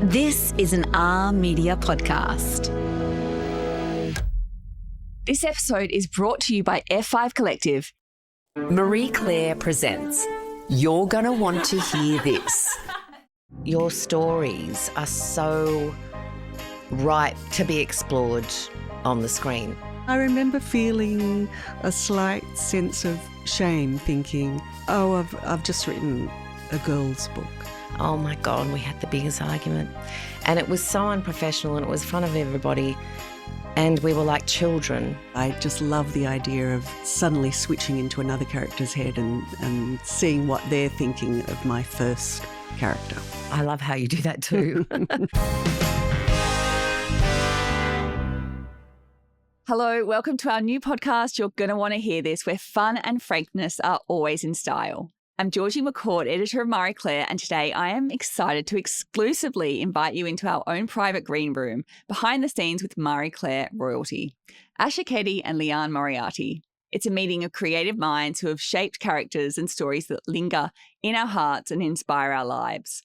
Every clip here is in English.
This is an R Media podcast. This episode is brought to you by F5 Collective. Marie Claire presents You're Gonna Want to Hear This. Your stories are so ripe to be explored on the screen. I remember feeling a slight sense of shame, thinking, oh, I've just written a girl's book. Oh my God, we had the biggest argument. And it was so unprofessional and it was in front of everybody. And we were like children. I just love the idea of suddenly switching into another character's head and seeing what they're thinking of my first character. I love how you do that too. Hello, welcome to our new podcast, You're Gonna Want to Hear This, where fun and frankness are always in style. I'm Georgie McCourt, editor of Marie Claire, and today I am excited to exclusively invite you into our own private green room, behind the scenes with Marie Claire royalty, Keddie and Liane Moriarty. It's a meeting of creative minds who have shaped characters and stories that linger in our hearts and inspire our lives.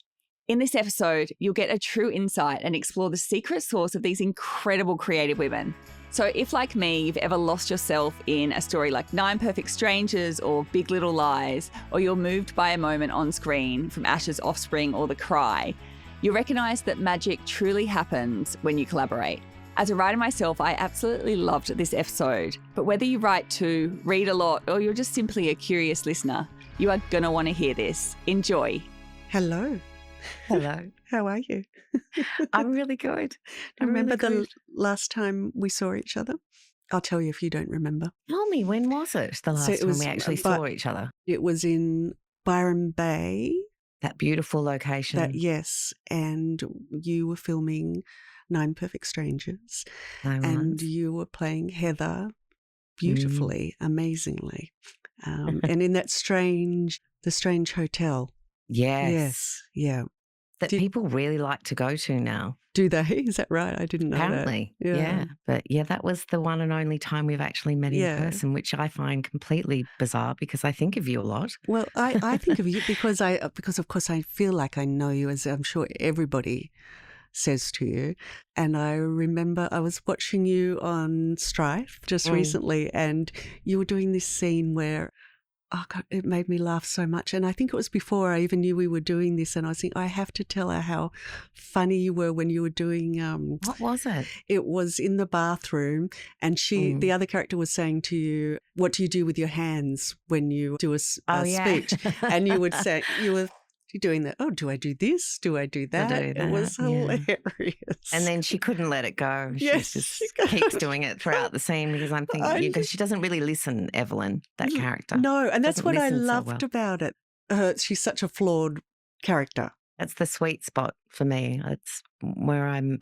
In this episode, you'll get a true insight and explore the secret source of these incredible creative women. So if, like me, you've ever lost yourself in a story like 9 Perfect Strangers or Big Little Lies, or you're moved by a moment on screen from Ash's Offspring or The Cry, you'll recognise that magic truly happens when you collaborate. As a writer myself, I absolutely loved this episode. But whether you write to, read a lot, or you're just simply a curious listener, you are going to want to hear this. Enjoy. Hello. Hello. How are you? I'm really good. Do you remember the last time we saw each other? I'll tell you if you don't remember. Tell me, when was it the last time we actually saw each other? It was in Byron Bay. That beautiful location. Yes, and you were filming 9 Perfect Strangers. And you were playing Heather beautifully, amazingly. And in that strange hotel. Yes. Yeah. That people really like to go to now. Do they? Is that right? I didn't know Apparently, that. yeah. But yeah, that was the one and only time we've actually met in person, which I find completely bizarre because I think of you a lot. Well, I think of you because of course I feel like I know you, as I'm sure everybody says to you. And I remember I was watching you on Strife just recently, and you were doing this scene where, oh God, it made me laugh so much. And I think it was before I even knew we were doing this. And I was thinking, I have to tell her how funny you were when you were doing. What was it? It was in the bathroom, and the other character was saying to you, "What do you do with your hands when you do a speech?" And you would say, you're doing that. Oh, do I do this? Do I do that? It was hilarious. And then she couldn't let it go. She just keeps doing it throughout the scene because I'm thinking, because she doesn't really listen, Evelyn, that character. No, and that's what I loved about it. She's such a flawed character. That's the sweet spot for me. It's where I'm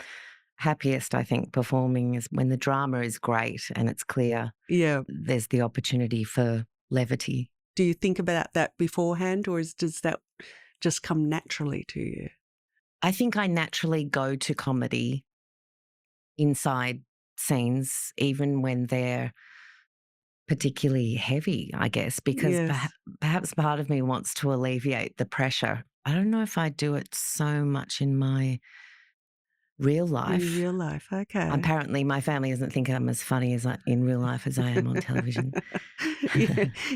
happiest, I think, performing, is when the drama is great and it's clear. Yeah. There's the opportunity for levity. Do you think about that beforehand, or does that just come naturally to you? I think I naturally go to comedy inside scenes, even when they're particularly heavy, I guess, because perhaps part of me wants to alleviate the pressure. I don't know if I do it so much in my real life. In real life, okay. Apparently my family doesn't think I'm as funny in real life as I am on television.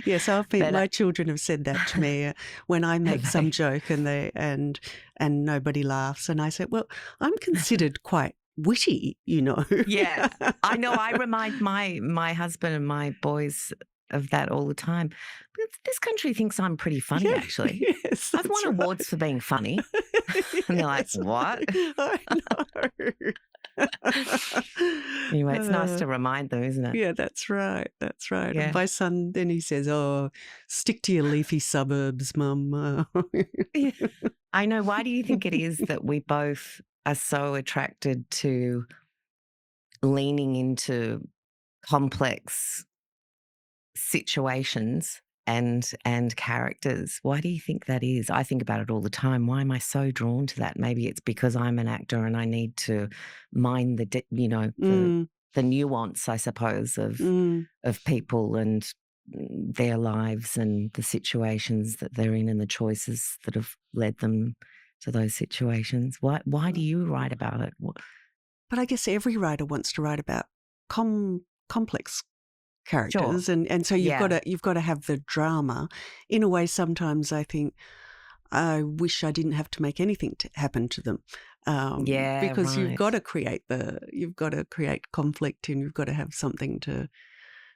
Yes, my children have said that to me when I make some joke and nobody laughs, and I say, well, I'm considered quite witty, you know. Yeah, I know. I remind my husband and my boys of that all the time. But this country thinks I'm pretty funny, actually. Yes, I've won awards for being funny. And they're like, what? I know. Anyway, it's nice to remind them, isn't it? Yeah, that's right. That's right. Yeah. And my son, then he says, oh, stick to your leafy suburbs, Mum. Yeah. I know. Why do you think it is that we both are so attracted to leaning into complex situations and characters? Why do you think that is? I think about it all the time. Why am I so drawn to that? Maybe it's because I'm an actor and I need to mind the nuance, I suppose, of people and their lives and the situations that they're in and the choices that have led them to those situations. Why do you write about it? But I guess every writer wants to write about complex characters, Sure. and so you've got to have the drama. In a way, sometimes I think I wish I didn't have to make anything happen to them, because right. you've got to create conflict, and you've got to have something to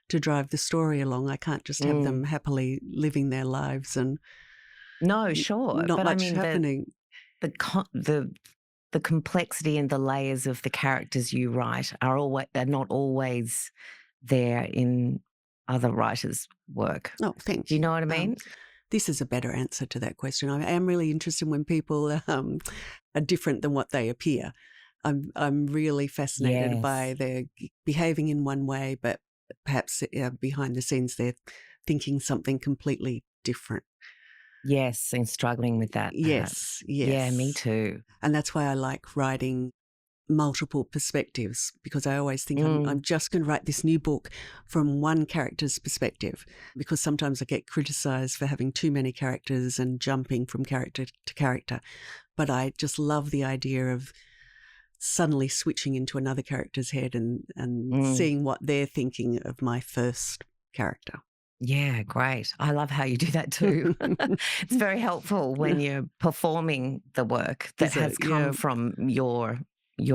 drive the story along. I can't just have them happily living their lives and no, sure, not but much I mean happening. The complexity and the layers of the characters you write are not always there in other writers' work. Oh, thank Do you. you know what I mean? This is a better answer to that question. I am really interested when people are different than what they appear. I'm really fascinated by their behaving in one way, but perhaps behind the scenes they're thinking something completely different. Yes, and struggling with that. Yes. Yeah, me too. And that's why I like writing multiple perspectives, because I always think I'm just going to write this new book from one character's perspective, because sometimes I get criticised for having too many characters and jumping from character to character. But I just love the idea of suddenly switching into another character's head and seeing what they're thinking of my first character. Yeah, great. I love how you do that too. It's very helpful when you're performing the work that has come from your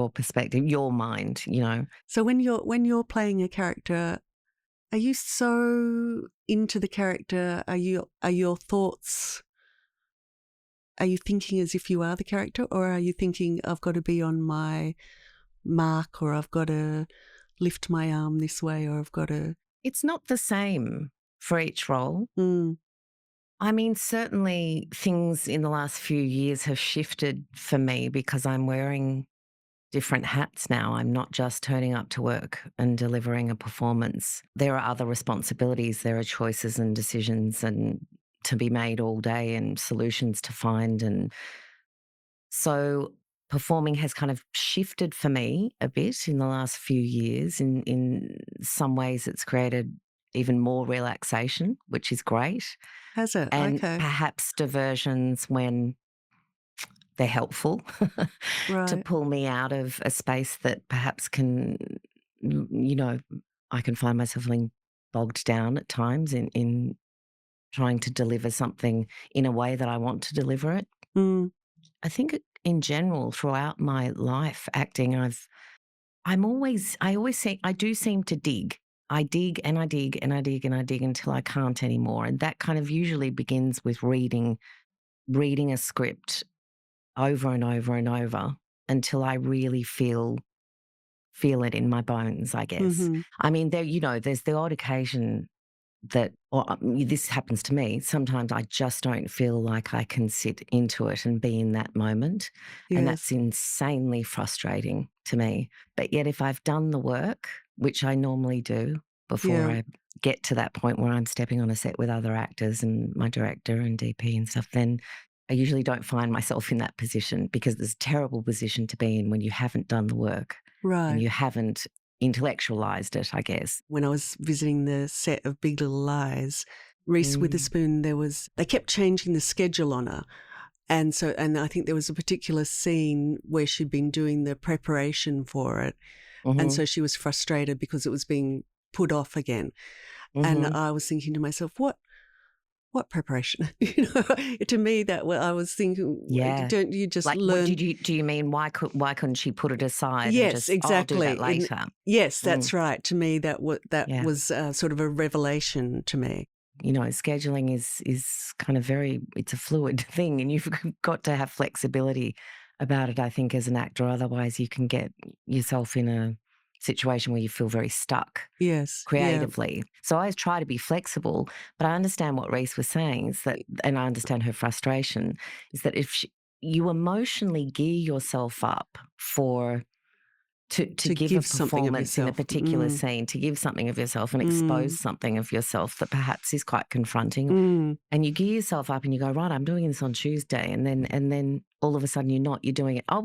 perspective, your mind, you know. So when you're playing a character, are you so into the character? Are your thoughts? Are you thinking as if you are the character, or are you thinking I've got to be on my mark, or I've got to lift my arm this way, or I've got to? It's not the same for each role. I mean, certainly things in the last few years have shifted for me because I'm wearing different hats now. I'm not just turning up to work and delivering a performance. There are other responsibilities. There are choices and decisions and to be made all day and solutions to find. And so performing has kind of shifted for me a bit in the last few years. In some ways, it's created even more relaxation, which is great. Has it? And Okay. perhaps diversions when they're helpful to pull me out of a space that perhaps can, you know, I can find myself feeling bogged down at times in trying to deliver something in a way that I want to deliver it. I think in general throughout my life acting, I do seem to dig. I dig and I dig and I dig and I dig until I can't anymore. And that kind of usually begins with reading a script over and over and over until I really feel it in my bones, I guess. I mean, there's the odd occasion that, this happens to me. Sometimes I just don't feel like I can sit into it and be in that moment. Yes. And that's insanely frustrating to me. But yet if I've done the work, which I normally do before I get to that point where I'm stepping on a set with other actors and my director and DP and stuff, then I usually don't find myself in that position, because there's a terrible position to be in when you haven't done the work. Right. And you haven't intellectualized it, I guess. When I was visiting the set of Big Little Lies, Reese Witherspoon, they kept changing the schedule on her. And I think there was a particular scene where she'd been doing the preparation for it. And so she was frustrated because it was being put off again. And I was thinking to myself, what preparation? To me, I was thinking, don't you just learn? Do you mean why couldn't she put it aside? Yes, and just, exactly. I'll do that later. Yes, that's right. To me, that was sort of a revelation to me. You know, scheduling is kind of it's a fluid thing, and you've got to have flexibility about it, I think, as an actor. Otherwise, you can get yourself in a situation where you feel very stuck creatively. So I always try to be flexible, but I understand what Reese was saying is that, and I understand her frustration, is that if you emotionally gear yourself up to give a performance in a particular scene, to give something of yourself and expose something of yourself that perhaps is quite confronting, and you gear yourself up and you go, right, I'm doing this on Tuesday, and then all of a sudden you're doing it. Oh,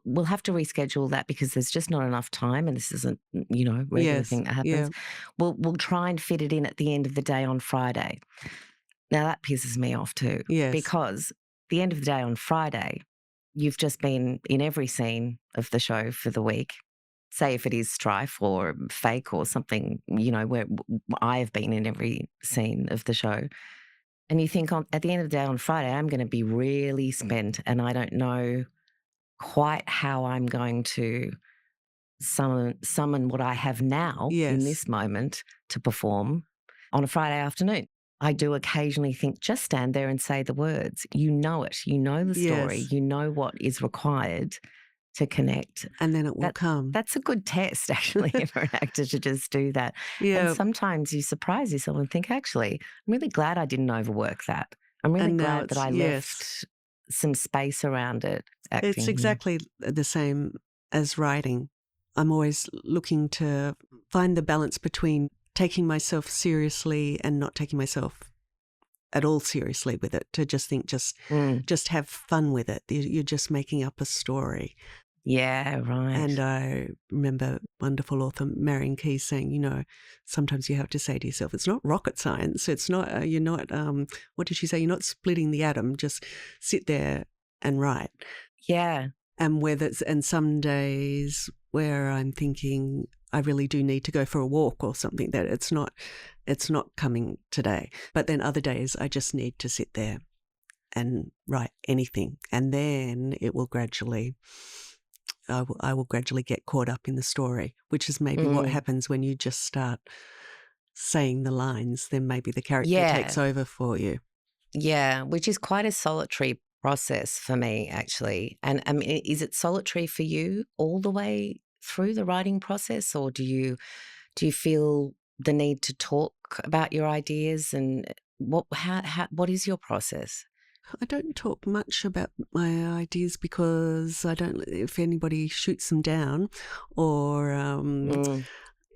we'll have to reschedule that because there's just not enough time, and this isn't regular thing that happens. We'll try and fit it in at the end of the day on Friday. Now that pisses me off too, because the end of the day on Friday, you've just been in every scene of the show for the week. Say if it is Strife or Fake or something, where I have been in every scene of the show. And you think at the end of the day on Friday, I'm going to be really spent and I don't know quite how I'm going to summon what I have now in this moment to perform on a Friday afternoon. I do occasionally think, just stand there and say the words. You know it. You know the story. Yes. You know what is required to connect. And then it will come. That's a good test, actually, for an actor to just do that. Yeah. And sometimes you surprise yourself and think, actually, I'm really glad I didn't overwork that. I'm really glad that I left some space around it. Acting. It's exactly the same as writing. I'm always looking to find the balance between taking myself seriously and not taking myself at all seriously with it, to just think, just have fun with it. You're just making up a story. Yeah, right. And I remember wonderful author Marion Keyes saying, sometimes you have to say to yourself, it's not rocket science. It's not, you're not, what did she say? You're not splitting the atom. Just sit there and write. Yeah. And some days where I'm thinking I really do need to go for a walk or something, that it's not coming today. But then other days I just need to sit there and write anything. And then it will gradually, I will gradually get caught up in the story, which is maybe what happens when you just start saying the lines. Then maybe the character takes over for you. Yeah, which is quite a solitary process for me, actually. And I mean, is it solitary for you all the way through the writing process, or do you feel the need to talk about your ideas, and what is your process? I don't talk much about my ideas because I don't. If anybody shoots them down, or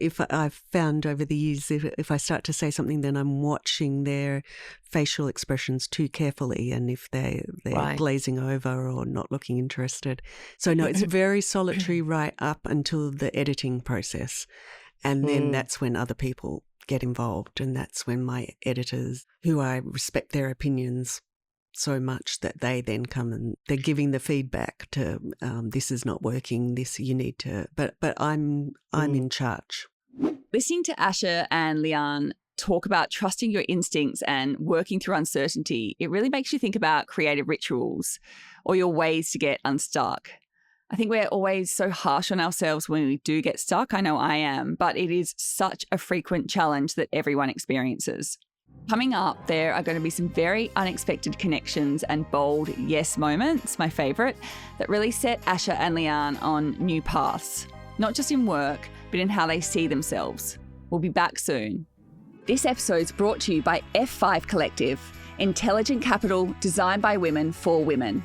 if I've found over the years, if I start to say something, then I'm watching their facial expressions too carefully, and if they're glazing over or not looking interested. So no, it's very solitary right up until the editing process, and then that's when other people get involved, and that's when my editors, who I respect their opinions so much, that they then come and they're giving the feedback to this is not working, this you need to, but I'm in charge. Listening to Asha and Liane talk about trusting your instincts and working through uncertainty, it really makes you think about creative rituals or your ways to get unstuck. I think we're always so harsh on ourselves when we do get stuck. I know I am, but it is such a frequent challenge that everyone experiences. Coming up, there are going to be some very unexpected connections and bold yes moments, my favourite, that really set Asha and Liane on new paths, not just in work, but in how they see themselves. We'll be back soon. This episode's brought to you by F5 Collective, intelligent capital designed by women for women.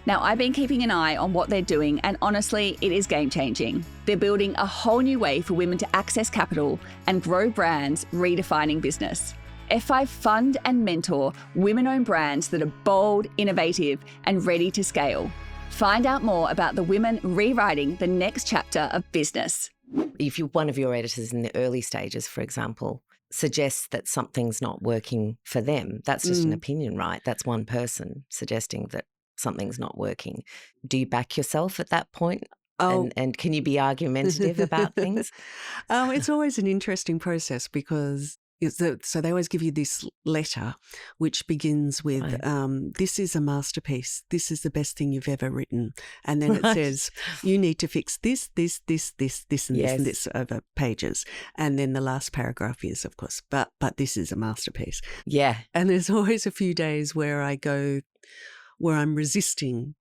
Now, I've been keeping an eye on what they're doing, and honestly, it is game-changing. They're building a whole new way for women to access capital and grow brands, redefining business. F5 fund and mentor women-owned brands that are bold, innovative, and ready to scale. Find out more about the women rewriting the next chapter of business. If one of your editors in the early stages, for example, suggests that something's not working for them, that's just an opinion, right? That's one person suggesting that something's not working. Do you back yourself at that point? Oh. And can you be argumentative about things? It's always an interesting process because so they always give you this letter which begins with, this is a masterpiece. This is the best thing you've ever written. And then it says, you need to fix this, and this, and this over pages. And then the last paragraph is, of course, but this is a masterpiece. Yeah. And there's always a few days where I'm resisting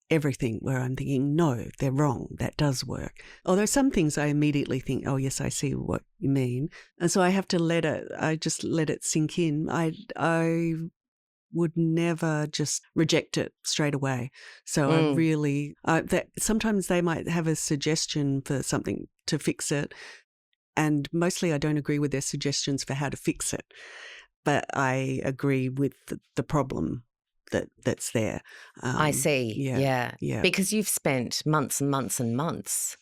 everything, where I'm thinking, no, they're wrong. That does work. Although some things I immediately think, oh, yes, I see what you mean. And so I have to I just let it sink in. I would never just reject it straight away. So I really, sometimes they might have a suggestion for something to fix it. And mostly I don't agree with their suggestions for how to fix it. But I agree with the problem that's there. I see. Yeah. Because you've spent months and months and months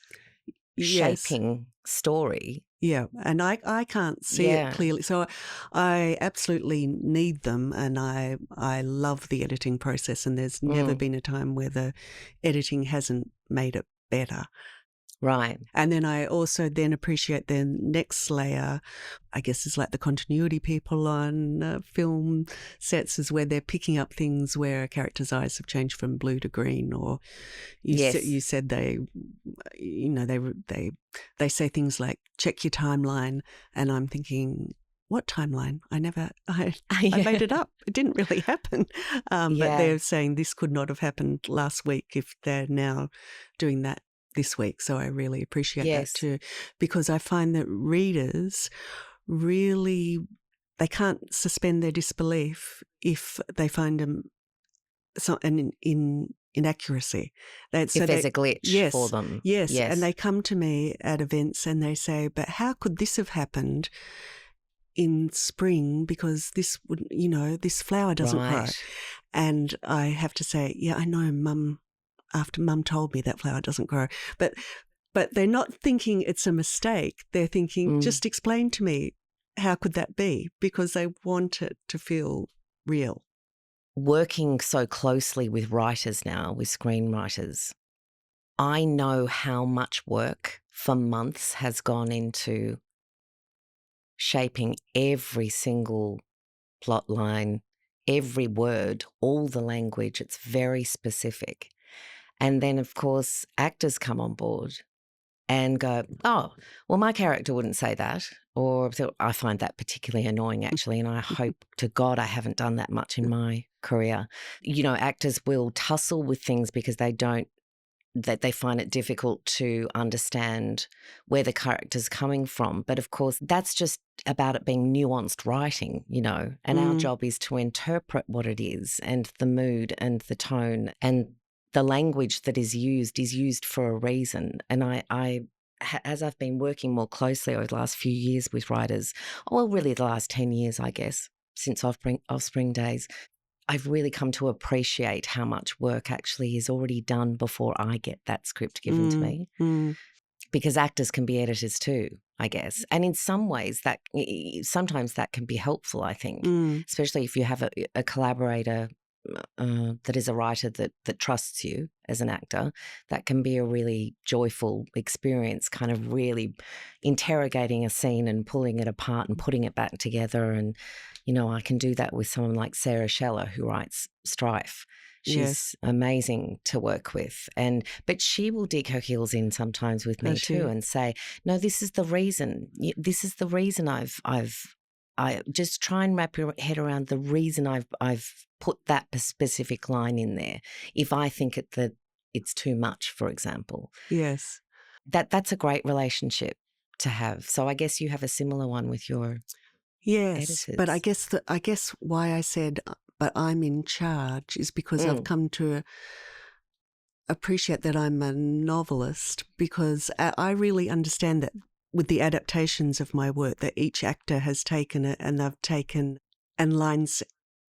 shaping story Yeah, and I can't see it clearly. So I absolutely need them, and I love the editing process, and there's never been a time where the editing hasn't made it better. Right. And then I also then appreciate the next layer, I guess, is like the continuity people on film sets, is where they're picking up things where a character's eyes have changed from blue to green, or you said they, you know, they say things like check your timeline, and I'm thinking, what timeline? I made it up. It didn't really happen. But they're saying this could not have happened last week if they're now doing that this week. So I really appreciate that too, because I find that readers really, they can't suspend their disbelief if they find an inaccuracy. If there's a glitch for them. Yes, and they come to me at events and they say, but how could this have happened in spring, because this would, you know, this flower doesn't grow. And I have to say, yeah, I know, Mum, after Mum told me that flower doesn't grow. But they're not thinking it's a mistake. They're thinking, just explain to me, how could that be? Because they want it to feel real. Working so closely with writers now, with screenwriters, I know how much work for months has gone into shaping every single plot line, every word, all the language. It's very specific. And then, of course, actors come on board and go, oh, well, my character wouldn't say that. Or I find that particularly annoying, actually, and I hope to God I haven't done that much in my career. You know, actors will tussle with things because they find it difficult to understand where the character's coming from. But, of course, that's just about it being nuanced writing, you know, and our job is to interpret what it is and the mood and the tone, and the language that is used for a reason. And I as I've been working more closely over the last few years with writers, well, really the last 10 years, I guess, since Offspring days, I've really come to appreciate how much work actually is already done before I get that script given to me. Because actors can be editors too, I guess. And in some ways sometimes that can be helpful, I think, especially if you have a collaborator that is a writer that trusts you as an actor. That can be a really joyful experience, kind of really interrogating a scene and pulling it apart and putting it back together. And, you know, I can do that with someone like Sarah Scheller, who writes Strife. She's amazing to work with. But she will dig her heels in sometimes with me too and say, no, this is the reason. This is the reason I just try and wrap your head around the reason I've put that specific line in there. If I think that it's too much, for example. Yes. That's a great relationship to have. So I guess you have a similar one with your editors. But I guess why I said, but I'm in charge, is because I've come to appreciate that I'm a novelist, because I really understand that with the adaptations of my work, that each actor has taken it and they've taken, and lines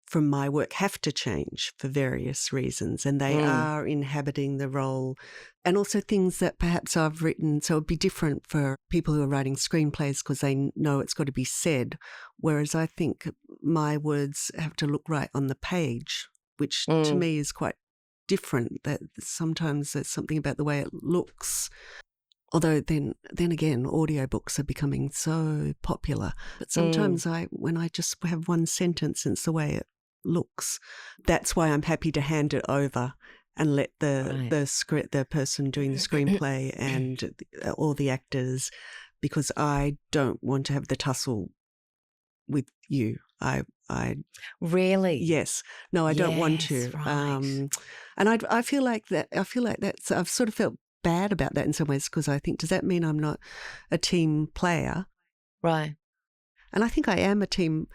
from my work have to change for various reasons, and they are inhabiting the role. And also things that perhaps I've written, so it'd be different for people who are writing screenplays because they know it's got to be said, whereas I think my words have to look right on the page, which to me is quite different, that sometimes there's something about the way it looks. Although then again, audiobooks are becoming so popular. But sometimes when I just have one sentence and it's the way it looks, that's why I'm happy to hand it over and let the person doing the screenplay and all the actors, because I don't want to have the tussle with you. I really, yes, no, I don't want to. Right. And I feel like that. I've sort of felt bad about that in some ways, because I think, does that mean I'm not a team player? Right. And I think I am a team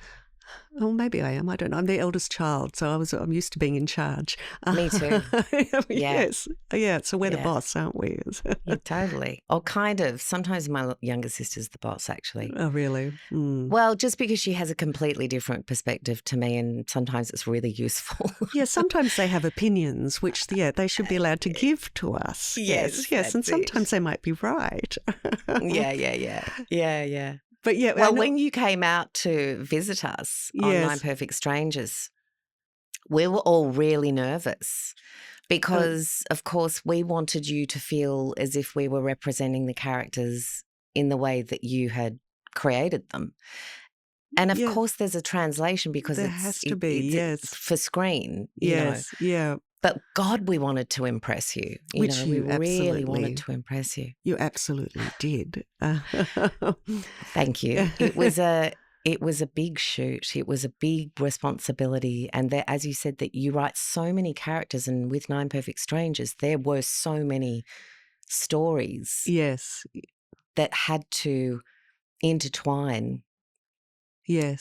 Oh, maybe I am. I don't know. I'm the eldest child, so I'm used to being in charge. Me too. Yeah. Yes. Yeah. So we're the Yeah. boss, aren't we? Yeah, totally. Or kind of. Sometimes my younger sister's the boss, actually. Oh, really? Mm. Well, just because she has a completely different perspective to me, and sometimes it's really useful. Yeah, sometimes they have opinions, which, they should be allowed to give to us. Yes, and sometimes they might be right. Yeah. But yeah. Well, when you came out to visit us on Yes. Nine Perfect Strangers, we were all really nervous because, of course, we wanted you to feel as if we were representing the characters in the way that you had created them. And, of course, there's a translation because there has to be, yes. for screen, you know. Yeah. But, God, we wanted to impress you. We really wanted to impress you. You absolutely did. Thank you. It was a big shoot. It was a big responsibility. And there, as you said, that you write so many characters, and with Nine Perfect Strangers, there were so many stories Yes. that had to intertwine. Yes.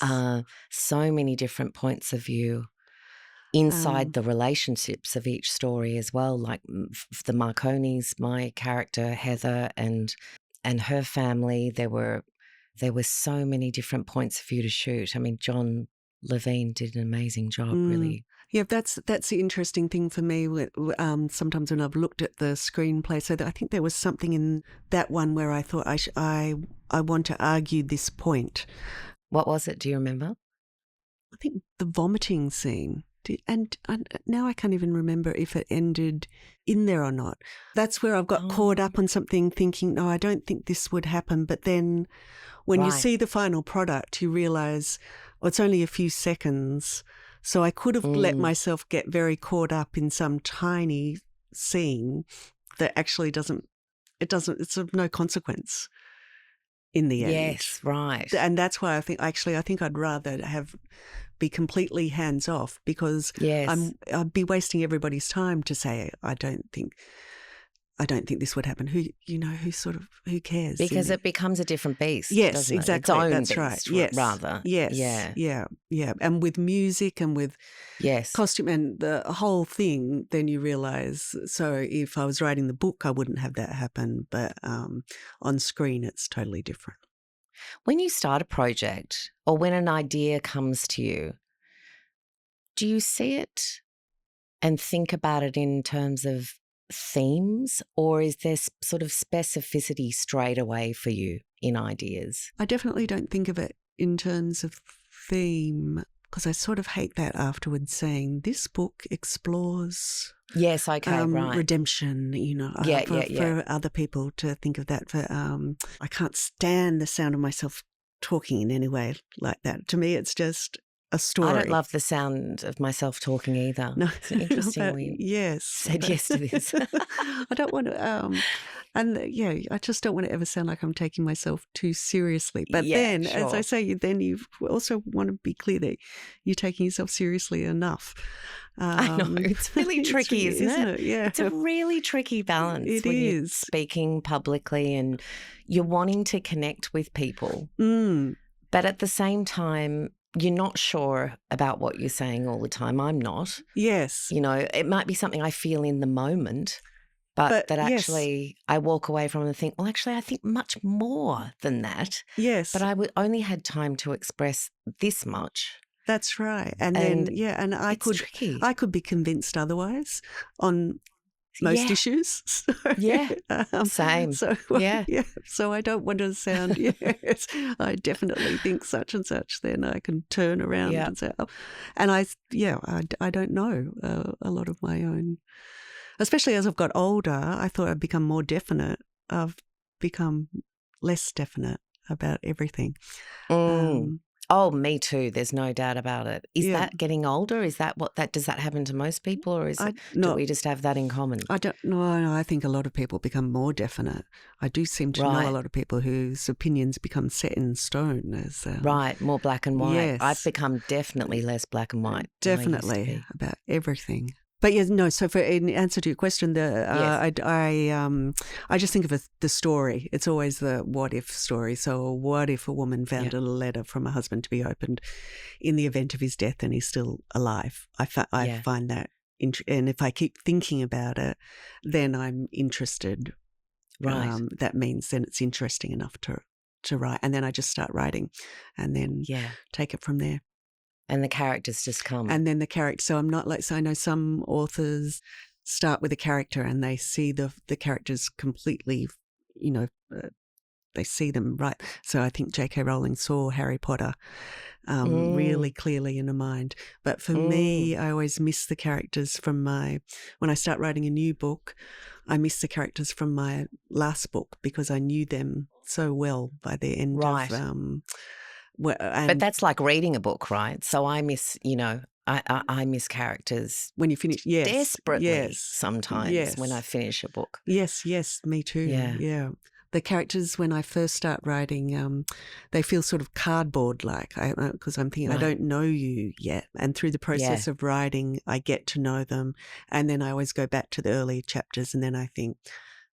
So many different points of view inside the relationships of each story as well, like the Marconis, my character Heather, and her family. There were so many different points of view to shoot. I mean, John Levine did an amazing job, really. Yeah, that's the interesting thing for me. Sometimes when I've looked at the screenplay, so that I think there was something in that one where I thought I want to argue this point. What was it? Do you remember? I think the vomiting scene. And now I can't even remember if it ended in there or not. That's where I've got caught up on something thinking, no, I don't think this would happen. But then when you see the final product, you realise, it's only a few seconds. So I could have let myself get very caught up in some tiny scene that actually it's of no consequence in the end. Yes, right. And that's why I think I'd rather be completely hands off, because I'd be wasting everybody's time to say I don't think this would happen. Who cares? Because it becomes a different beast. Yes, exactly. Its own That's beast, right. Yes, rather. Yes. Yeah. And with music and with costume and the whole thing, then you realise. So if I was writing the book, I wouldn't have that happen. But on screen, it's totally different. When you start a project or when an idea comes to you, do you see it and think about it in terms of themes, or is there sort of specificity straight away for you in ideas? I definitely don't think of it in terms of theme, because I sort of hate that afterwards, saying this book explores yes, okay, right, redemption, for other people to think of that. I can't stand the sound of myself talking in any way like that. To me, it's just a story. I don't love the sound of myself talking either. No, it's interesting. We said yes to this. I don't want to. I just don't want to ever sound like I'm taking myself too seriously. But then, as I say, then you also want to be clear that you're taking yourself seriously enough. I know. It's really tricky, isn't it? Yeah. It's a really tricky balance when you're speaking publicly and you're wanting to connect with people. But at the same time, you're not sure about what you're saying all the time. I'm not. Yes. It might be something I feel in the moment, but that actually I walk away from and think, well, actually, I think much more than that. Yes. But I only had time to express this much. That's right. And I could be convinced otherwise on most issues. So, same. So So I don't want to sound, I definitely think such and such. Then I can turn around and say, and I don't know a lot of my own, especially as I've got older. I thought I'd become more definite. I've become less definite about everything. Oh, me too. There's no doubt about it. Is that getting older? Is that does that happen to most people, or do we just have that in common? I don't know. I think a lot of people become more definite. I do seem to know a lot of people whose opinions become set in stone. Right, more black and white. Yes. I've become definitely less black and white. Definitely about everything. But yeah, no. So, in answer to your question, I just think of the story. It's always the what if story. So, what if a woman found a letter from a husband to be opened in the event of his death and he's still alive? I find that, and if I keep thinking about it, then I'm interested. Right. That means then it's interesting enough to write, and then I just start writing, and then take it from there. And the characters just come. And then the character. So I'm not so I know some authors start with a character and they see the characters completely, they see them right. So I think J.K. Rowling saw Harry Potter really clearly in her mind. But for me, I always miss the characters from when I start writing a new book, I miss the characters from my last book because I knew them so well by the end of but that's like reading a book, right? So I miss, I miss characters when you finish. Yes, desperately. Sometimes when I finish a book. Yes, me too. Yeah. The characters when I first start writing, they feel sort of cardboard-like because I'm thinking I don't know you yet, and through the process of writing, I get to know them, and then I always go back to the early chapters, and then I think,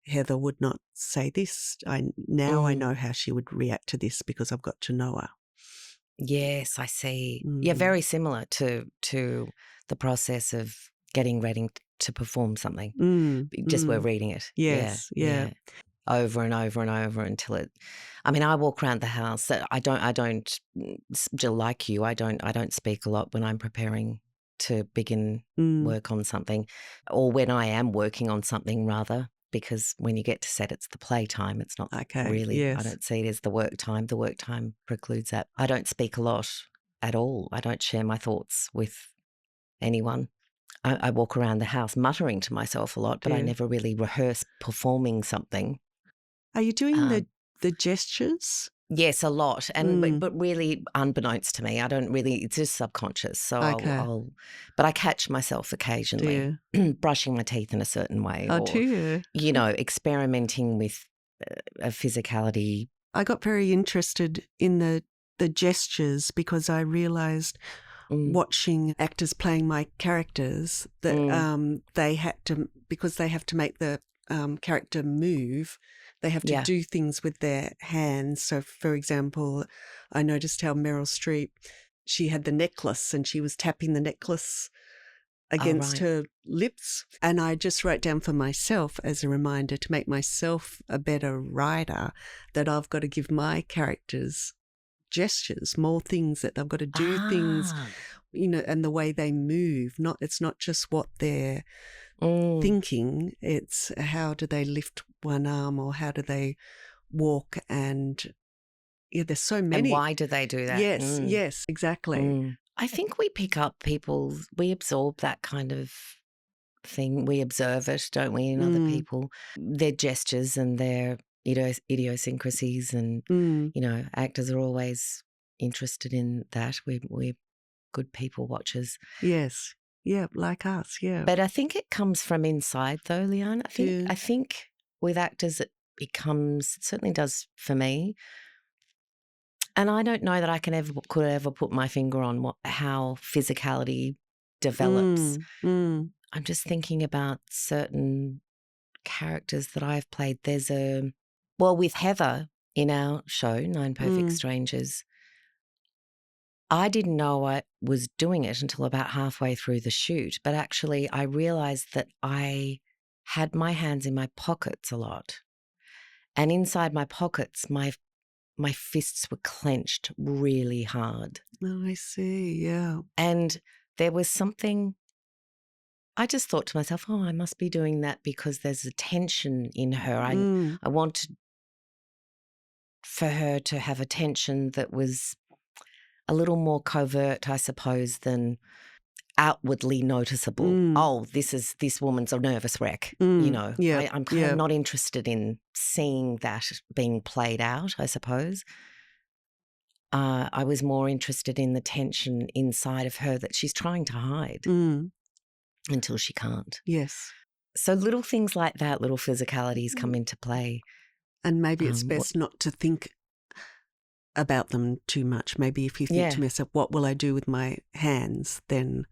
Heather would not say this. I know how she would react to this because I've got to know her. Yes, I see. Yeah, very similar to the process of getting ready to perform something. Just we're reading it. Yes, yeah. Over and over and over until it. I mean, I walk around the house. I don't. Jill, like you, I don't speak a lot when I'm preparing to begin work on something, or when I am working on something rather. Because when you get to set, it's the playtime. It's not really. Yes. I don't see it as the work time. The work time precludes that. I don't speak a lot at all. I don't share my thoughts with anyone. I walk around the house muttering to myself a lot, but I never really rehearse performing something. Are you doing the gestures? Yes, a lot, and but really unbeknownst to me, I don't really. It's just subconscious. So but I catch myself occasionally brushing my teeth in a certain way, or experimenting with a physicality. I got very interested in the gestures because I realised watching actors playing my characters that they had to, because they have to make the character move. They have to do things with their hands. So, for example, I noticed how Meryl Streep, she had the necklace and she was tapping the necklace against her lips. And I just wrote down for myself as a reminder to make myself a better writer that I've got to give my characters gestures, more things, that they've got to do things, and the way they move. It's not just what they're thinking, it's how do they lift one arm or how do they walk, and there's so many. And why do they do that? Yes, exactly. I think we pick up we absorb that kind of thing. We observe it, don't we, in other people, their gestures and their idiosyncrasies, and actors are always interested in that. We're good people watchers. Yes. Yeah, like us, yeah. But I think it comes from inside though, Liane. I think with actors it certainly does for me. And I don't know that I could ever put my finger on how physicality develops. I'm just thinking about certain characters that I've played. There's with Heather in our show, 9 Perfect Strangers, I didn't know I was doing it until about halfway through the shoot, but actually I realised that I had my hands in my pockets a lot. And inside my pockets, my fists were clenched really hard. Oh, I see, yeah. And there was something, I just thought to myself, I must be doing that because there's a tension in her. I wanted for her to have a tension that was a little more covert, I suppose, than outwardly noticeable. This woman's a nervous wreck. I'm kind of not interested in seeing that being played out, I suppose. I was more interested in the tension inside of her that she's trying to hide until she can't. Yes. So little things like that, little physicalities come into play. And maybe it's best not to think about them too much. Maybe if you think to yourself, what will I do with my hands, then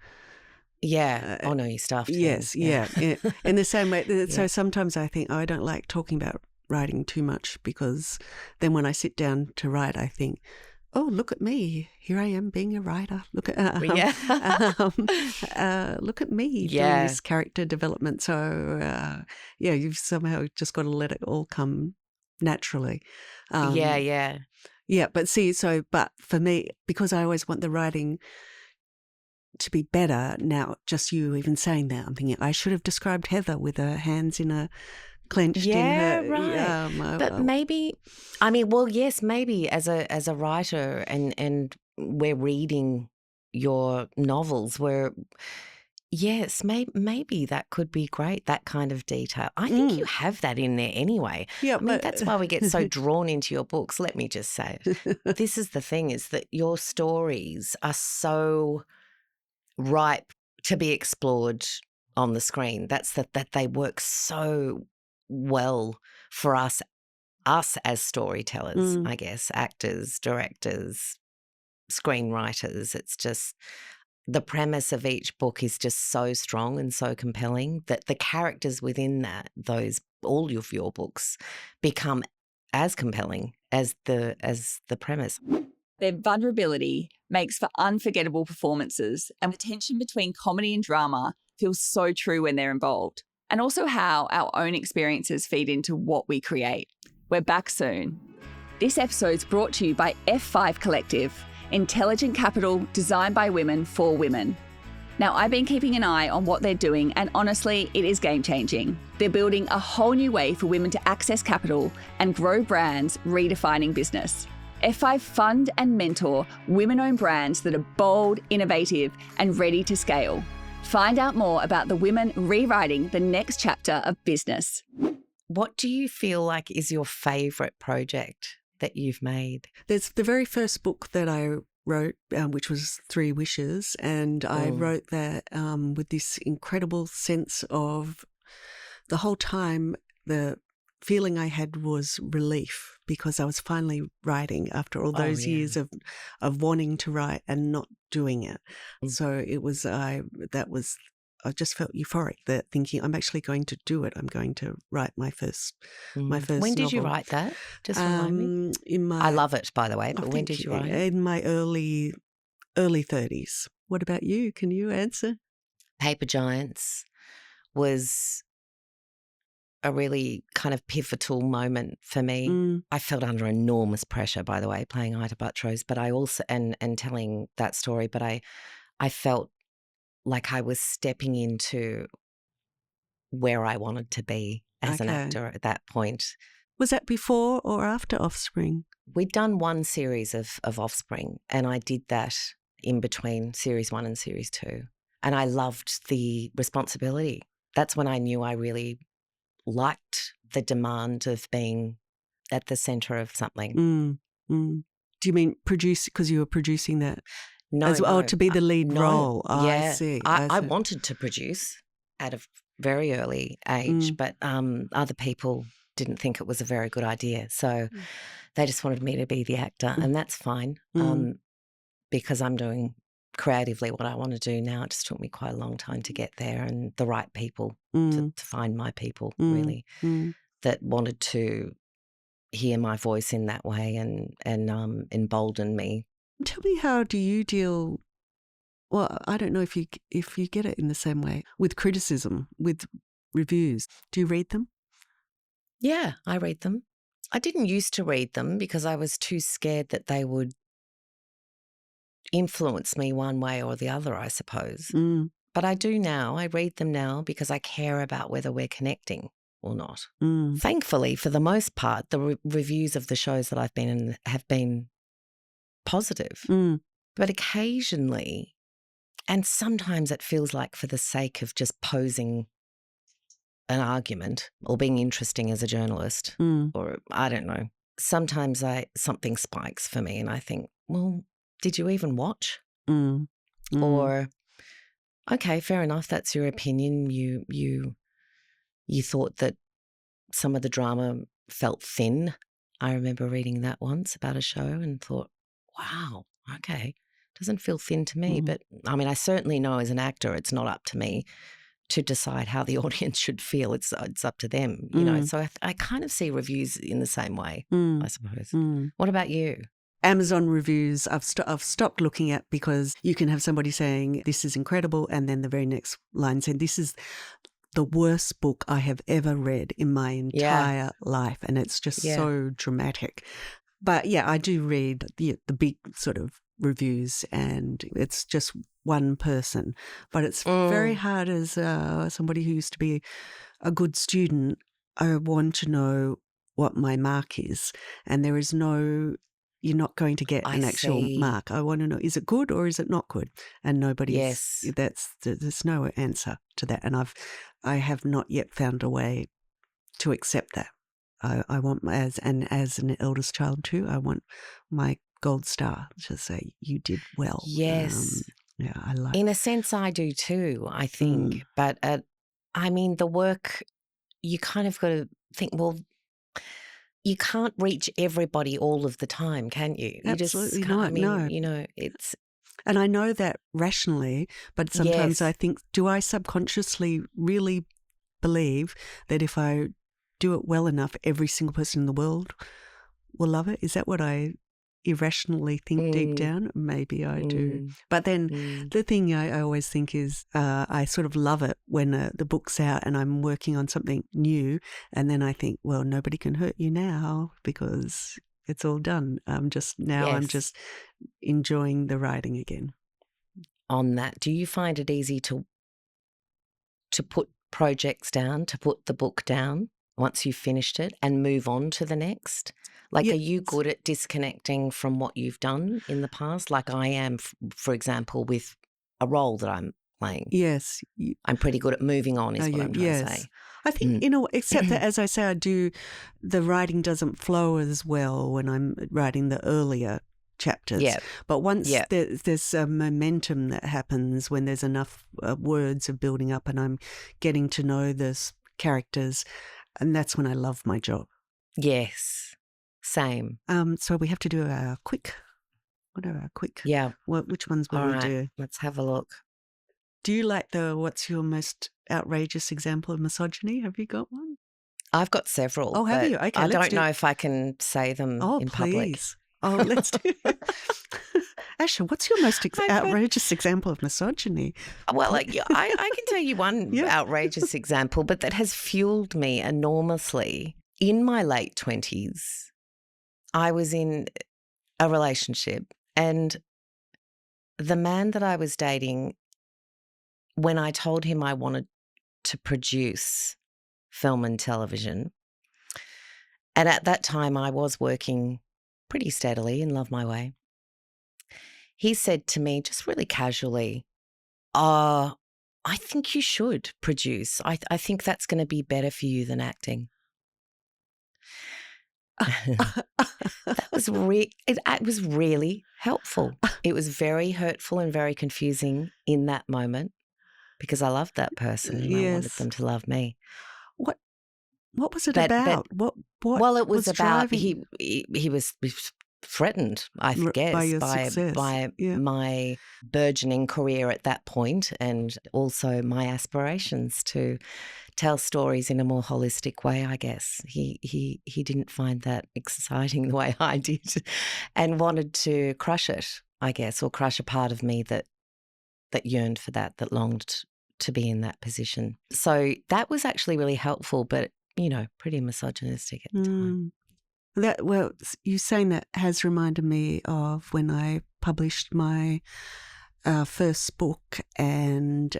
Yeah. Oh, no, your stuff too. Yes, yeah. In the same way. So sometimes I think, I don't like talking about writing too much, because then when I sit down to write, I think, oh, look at me. Here I am being a writer. Look at look at me doing this character development. So, you've somehow just got to let it all come naturally. Yeah, but but for me, because I always want the writing to be better now, just you even saying that, I'm thinking I should have described Heather with her hands clenched in her. Right. But maybe, I mean, well, yes, maybe as a writer and we're reading your novels where, yes, maybe that could be great, that kind of detail. I think you have that in there anyway. Yeah, I mean, that's why we get so drawn into your books. Let me just say, this is the thing, is that your stories are so ripe to be explored on the screen. That's that they work so well for us as storytellers, I guess, actors, directors, screenwriters. It's just the premise of each book is just so strong and so compelling that the characters within all of your books become as compelling as the premise. Their vulnerability makes for unforgettable performances, and the tension between comedy and drama feels so true when they're involved. And also how our own experiences feed into what we create. We're back soon. This episode's brought to you by F5 Collective, intelligent capital designed by women for women. Now, I've been keeping an eye on what they're doing, and honestly, it is game-changing. They're building a whole new way for women to access capital and grow brands, redefining business. F5 fund and mentor women-owned brands that are bold, innovative, and ready to scale. Find out more about the women rewriting the next chapter of business. What do you feel like is your favourite project that you've made? There's the very first book that I wrote, which was 3 Wishes, and I wrote that with this incredible sense of, the whole time, the feeling I had was relief, because I was finally writing after all those years of wanting to write and not doing it. So it was I just felt euphoric, that thinking, I'm actually going to do it. I'm going to write my first When did novel. you write that? Just remind me. I love it, by the way, but when did you write it? In my early 30s. What about you? Can you answer? Paper Giants was a really kind of pivotal moment for me. I felt under enormous pressure, by the way, playing Ida Buttrose, but I also, and telling that story, but I felt like I was stepping into where I wanted to be as an actor at that point. Was that before or after Offspring? We'd done one series of Offspring, and I did that in between series 1 and series 2. And I loved the responsibility. That's when I knew I really liked the demand of being at the centre of something. Do you mean produce, because you were producing that? No, to be the lead role. Yeah. I see. I wanted to produce at a very early age, but other people didn't think it was a very good idea. So they just wanted me to be the actor, and that's fine because I'm doing creatively what I want to do now. It just took me quite a long time to get there, and the right people to find my people, really, that wanted to hear my voice in that way and embolden me. Tell me, how do you deal? Well, I don't know if you get it in the same way with criticism, with reviews. Do you read them? Yeah, I read them. I didn't used to read them because I was too scared that they would influence me one way or the other, I suppose. But I do now. I read them now because I care about whether we're connecting or not. Thankfully, for the most part, the reviews of the shows that I've been in have been positive. But occasionally, and sometimes it feels like for the sake of just posing an argument or being interesting as a journalist, or I don't know, sometimes something spikes for me and I think, well, did you even watch? Or, okay, fair enough, that's your opinion. You thought that some of the drama felt thin. I remember reading that once about a show and thought, wow, okay, Doesn't feel thin to me. But, I mean, I certainly know as an actor it's not up to me to decide how the audience should feel. It's up to them, you know. So I kind of see reviews in the same way, I suppose. What about you? Amazon reviews I've stopped looking at, because you can have somebody saying this is incredible and then the very next line saying this is the worst book I have ever read in my entire life, and it's just so dramatic. But yeah, I do read the big sort of reviews, and it's just one person. But it's very hard as somebody who used to be a good student. I want to know what my mark is, and there is no. You're not going to get an actual mark. I want to know, is it good or is it not good? And there's no answer to that. And I have not yet found a way to accept that. I want, as an eldest child too, I want my gold star to say, you did well. Yes. I like. In a sense, I do too, I think. But I mean, the work, you kind of got to think, well, you can't reach everybody all of the time, can you? Absolutely just can't. not. I mean, no. You know, it's. And I know that rationally, but sometimes I think, do I subconsciously really believe that if I do it well enough, every single person in the world will love it? Is that what I irrationally think deep down? Maybe I do. But then the thing I always think is I sort of love it when the book's out and I'm working on something new, and then I think, well, nobody can hurt you now because it's all done. I'm just enjoying the writing again. On that, do you find it easy to put projects down, to put the book down once you've finished it and move on to the next? Like, are you good at disconnecting from what you've done in the past? Like I am, for example, with a role that I'm playing. Yes. I'm pretty good at moving on is what I'm trying to say. I think, except that, as I say, the writing doesn't flow as well when I'm writing the earlier chapters. Yeah. But once there's a momentum that happens when there's enough words of building up and I'm getting to know the characters, and that's when I love my job. Yes. Same. So we have to do a quick. What are our quick? Yeah. Which ones will we do? Let's have a look. Do you like what's your most outrageous example of misogyny? Have you got one? I've got several. Oh, have you? Okay, I don't know if I can say them in public. Oh, let's do it. Asha, what's your most outrageous example of misogyny? Well, I can tell you one outrageous example, but that has fueled me enormously. In my late 20s, I was in a relationship, and the man that I was dating, when I told him I wanted to produce film and television, and at that time I was working pretty steadily in Love My Way, he said to me just really casually, I think you should produce. I think that's going to be better for you than acting. That was it was really helpful. It was very hurtful and very confusing in that moment because I loved that person and I wanted them to love me. What was it about? What well, it was about driving? he was threatened, I guess, by my burgeoning career at that point, and also my aspirations to tell stories in a more holistic way, I guess. He didn't find that exciting the way I did and wanted to crush it, I guess, or crush a part of me that yearned for that longed to be in that position. So that was actually really helpful, but, pretty misogynistic at the time. You saying that has reminded me of when I published my first book, and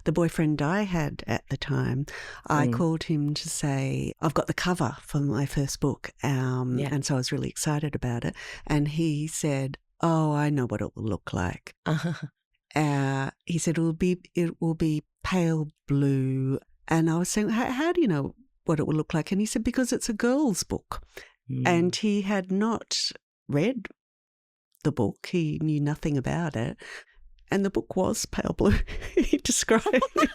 the boyfriend I had at the time, I called him to say, I've got the cover for my first book, and so I was really excited about it. And he said, oh, I know what it will look like. He said, it will be pale blue. And I was saying, how do you know what it will look like? And he said, because it's a girl's book. And he had not read the book. He knew nothing about it. And the book was pale blue. He described it.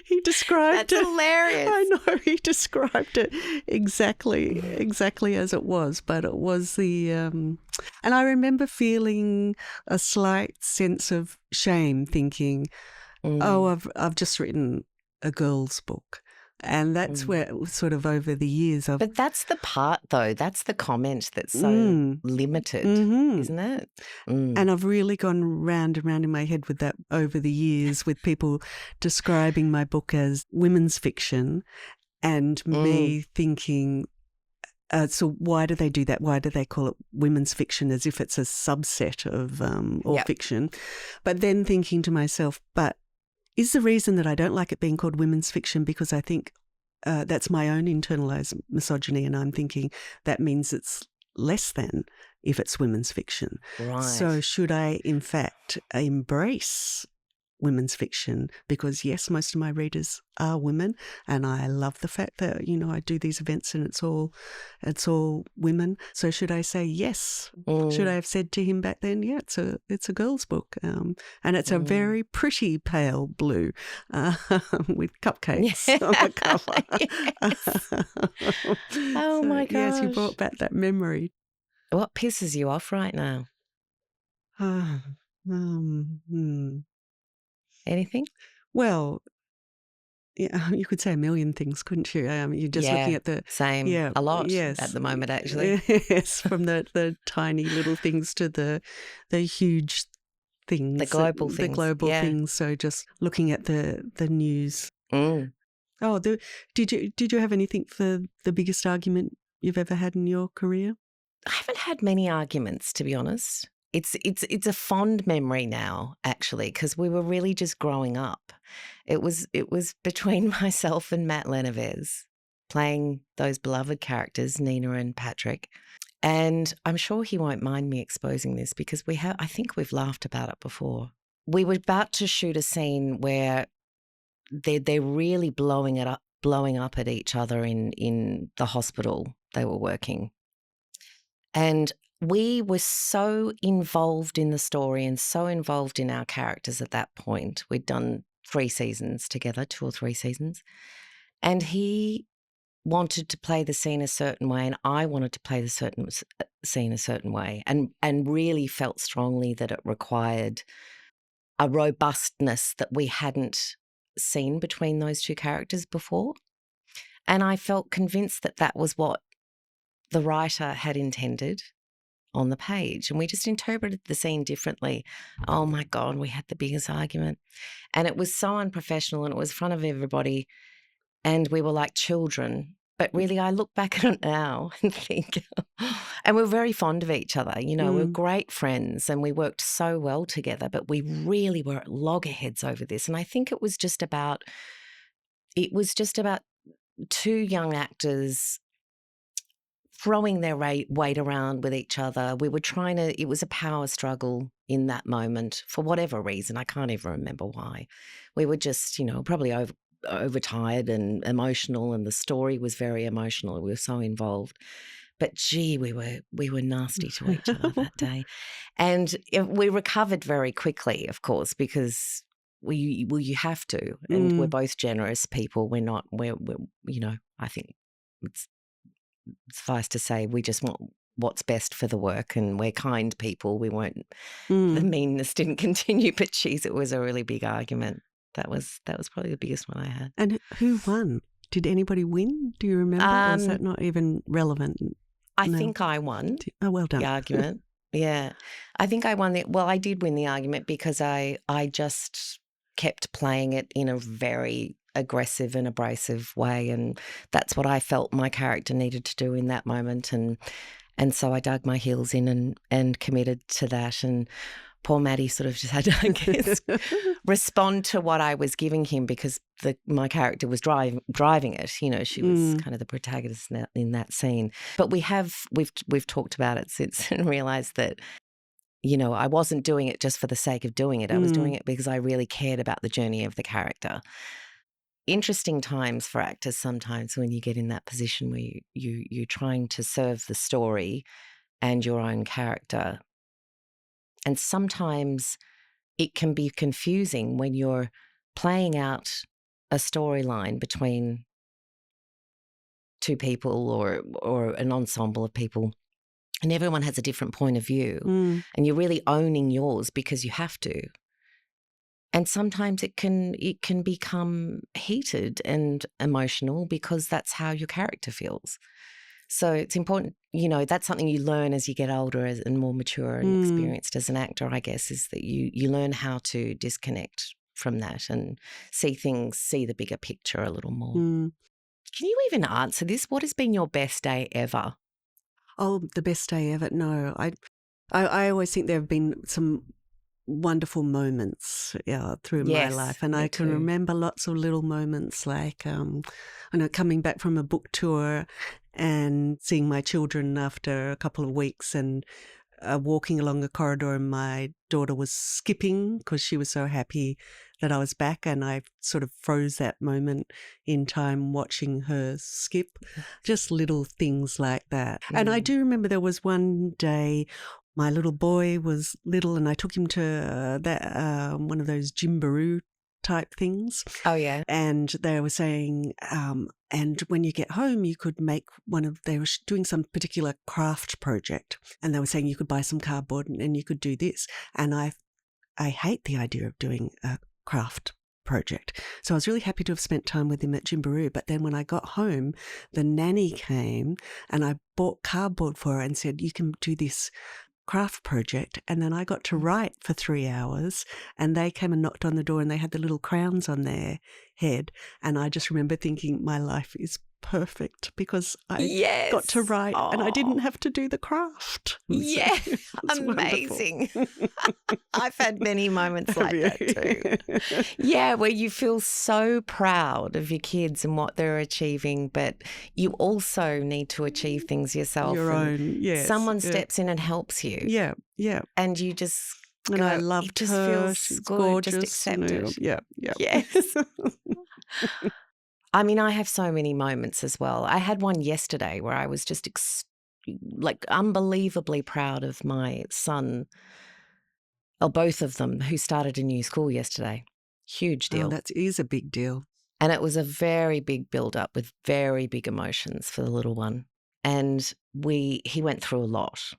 He described That's it. hilarious. I know, he described it exactly as it was, but it was and I remember feeling a slight sense of shame, thinking, oh, I've just written a girl's book. And that's where it was sort of over the years of. But that's the part, though. That's the comment that's so limited, isn't it? And I've really gone round and round in my head with that over the years, with people describing my book as women's fiction, and me thinking, so why do they do that? Why do they call it women's fiction, as if it's a subset of fiction? But then thinking to myself, but is the reason that I don't like it being called women's fiction because I think that's my own internalized misogyny, and I'm thinking that means it's less than if it's women's fiction. Right. So should I, in fact, embrace women's fiction? Because, yes, most of my readers are women, and I love the fact that, I do these events and it's all women. So should I say yes? Should I have said to him back then, yeah, it's a girl's book, and it's a very pretty pale blue with cupcakes on the cover. Oh, my gosh. Yes, you brought back that memory. What pisses you off right now? Anything? Well, yeah, you could say a million things, couldn't you? You're just looking at the same, a lot at the moment, actually. Yes, from the tiny little things to the huge things, the global things. So just looking at the news. Oh, did you have anything for the biggest argument you've ever had in your career? I haven't had many arguments, to be honest. It's a fond memory now, actually, because we were really just growing up. It was between myself and Matt Lenovez, playing those beloved characters, Nina and Patrick. And I'm sure he won't mind me exposing this because I think we've laughed about it before. We were about to shoot a scene where they're really blowing up at each other in the hospital they were working. And we were so involved in the story and so involved in our characters at that point. We'd done 3 seasons together, 2 or 3 seasons. And he wanted to play the scene a certain way and I wanted to play the scene a certain way, and really felt strongly that it required a robustness that we hadn't seen between those 2 characters before. And I felt convinced that that was what the writer had intended on the page, and we just interpreted the scene differently. Oh my God, we had the biggest argument, and it was so unprofessional, and it was in front of everybody, and we were like children. But really, I look back at it now and think, and we're very fond of each other. We're great friends, and we worked so well together. But we really were at loggerheads over this, and I think it was just about 2 young actors throwing their weight around with each other. We were it was a power struggle in that moment for whatever reason. I can't even remember why. We were just, probably overtired and emotional, and the story was very emotional. We were so involved. But gee, we were nasty to each other that day. And we recovered very quickly, of course, because you have to. And we're both generous people. We're I think it's suffice to say, we just want what's best for the work, and we're kind people. We won't. The meanness didn't continue, but geez, it was a really big argument. That was probably the biggest one I had. And who won? Did anybody win? Do you remember? Or is that not even relevant? I think I won. Oh, well done. The argument. Yeah, I think I won I did win the argument because I just kept playing it in a very aggressive and abrasive way, and that's what I felt my character needed to do in that moment, and so I dug my heels in and committed to that, and poor Maddie sort of just had to, I guess, respond to what I was giving him because my character was driving it. She was kind of the protagonist in that scene. But we've talked about it since and realised that I wasn't doing it just for the sake of doing it. I was doing it because I really cared about the journey of the character. Interesting times for actors sometimes when you get in that position where you're trying to serve the story and your own character. And sometimes it can be confusing when you're playing out a storyline between two people or an ensemble of people, and everyone has a different point of view, and you're really owning yours because you have to. And sometimes it can become heated and emotional because that's how your character feels. So it's important, that's something you learn as you get older and more mature and experienced as an actor, I guess, is that you learn how to disconnect from that and see the bigger picture a little more. Can you even answer this? What has been your best day ever? Oh, the best day ever? No, I always think there have been some wonderful moments through my life, and I can remember lots of little moments like coming back from a book tour and seeing my children after a couple of weeks and walking along a corridor, and my daughter was skipping because she was so happy that I was back, and I sort of froze that moment in time watching her skip. Just little things like that. And I do remember there was one day my little boy was little, and I took him to one of those Gymboree type things. Oh, yeah. And they were saying, and when you get home, you could make they were doing some particular craft project, and they were saying you could buy some cardboard and you could do this. And I hate the idea of doing a craft project. So I was really happy to have spent time with him at Gymboree. But then when I got home, the nanny came and I bought cardboard for her and said, you can do this craft project. And then I got to write for 3 hours, and they came and knocked on the door and they had the little crowns on their head. And I just remember thinking my life is perfect because I got to write and I didn't have to do the craft. Yeah, amazing. I've had many moments like that too. Yeah, where you feel so proud of your kids and what they're achieving, but you also need to achieve things yourself. Your own, yes. Someone steps in and helps you. Yeah, yeah. And you just and I loved her. She's good. Gorgeous. Just accept it. Yeah, yeah. Yes. I mean, I have so many moments as well. I had one yesterday where I was just unbelievably proud of my son, or both of them, who started a new school yesterday. Huge deal. Oh, that is a big deal. And it was a very big build-up with very big emotions for the little one. And he went through a lot,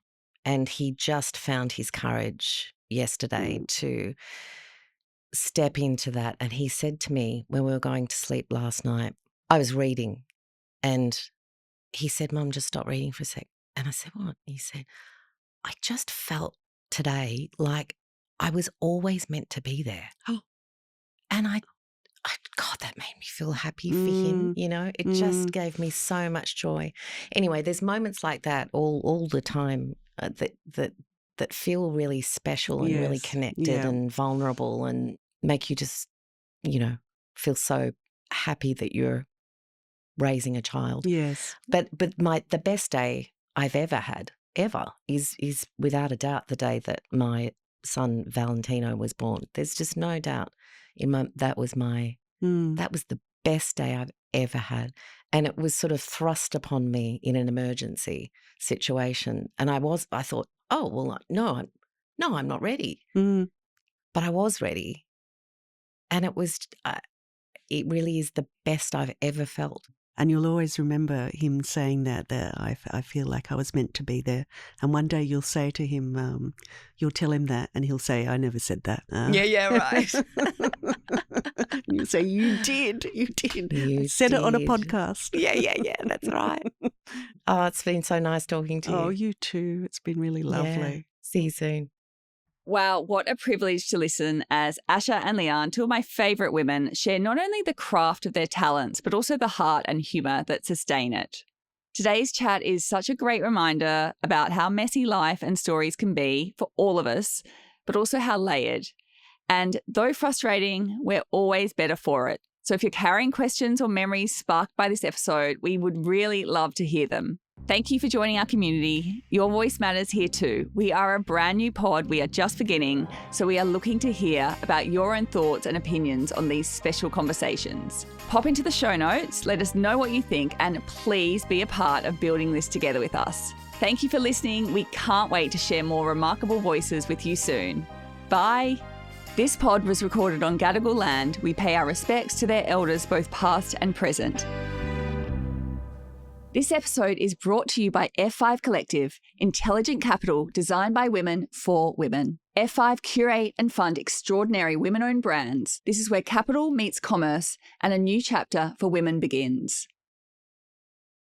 and he just found his courage yesterday to step into that. And he said to me when we were going to sleep last night, I was reading, and he said, Mum, just stop reading for a sec. And I said, what? He said, I just felt today like I was always meant to be there. And God, that made me feel happy for him, It just gave me so much joy. Anyway, there's moments like that all the time that feel really special and really connected and vulnerable and make you just, feel so happy that you're raising a child. Yes. But the best day I've ever had, is without a doubt the day that my son Valentino was born. There's just no doubt that was the best day I've ever had. And it was sort of thrust upon me in an emergency situation. And I thought, oh, well, no, I'm not ready. But I was ready. And it really is the best I've ever felt. And you'll always remember him saying that I feel like I was meant to be there. And one day you'll say to him, you'll tell him that, and he'll say, I never said that. Yeah, right. And you say, you did. You said it on a podcast. Yeah, that's right. Oh, it's been so nice talking to you. Oh, you too. It's been really lovely. Yeah. See you soon. Wow, what a privilege to listen as Asha and Liane, two of my favourite women, share not only the craft of their talents, but also the heart and humour that sustain it. Today's chat is such a great reminder about how messy life and stories can be for all of us, but also how layered. And though frustrating, we're always better for it. So if you're carrying questions or memories sparked by this episode, we would really love to hear them. Thank you for joining our community. Your voice matters here too. We are a brand new pod. We are just beginning. So we are looking to hear about your own thoughts and opinions on these special conversations. Pop into the show notes, let us know what you think, and please be a part of building this together with us. Thank you for listening. We can't wait to share more remarkable voices with you soon. Bye. This pod was recorded on Gadigal land. We pay our respects to their elders, both past and present. This episode is brought to you by F5 Collective, intelligent capital designed by women for women. F5 curate and fund extraordinary women-owned brands. This is where capital meets commerce and a new chapter for women begins.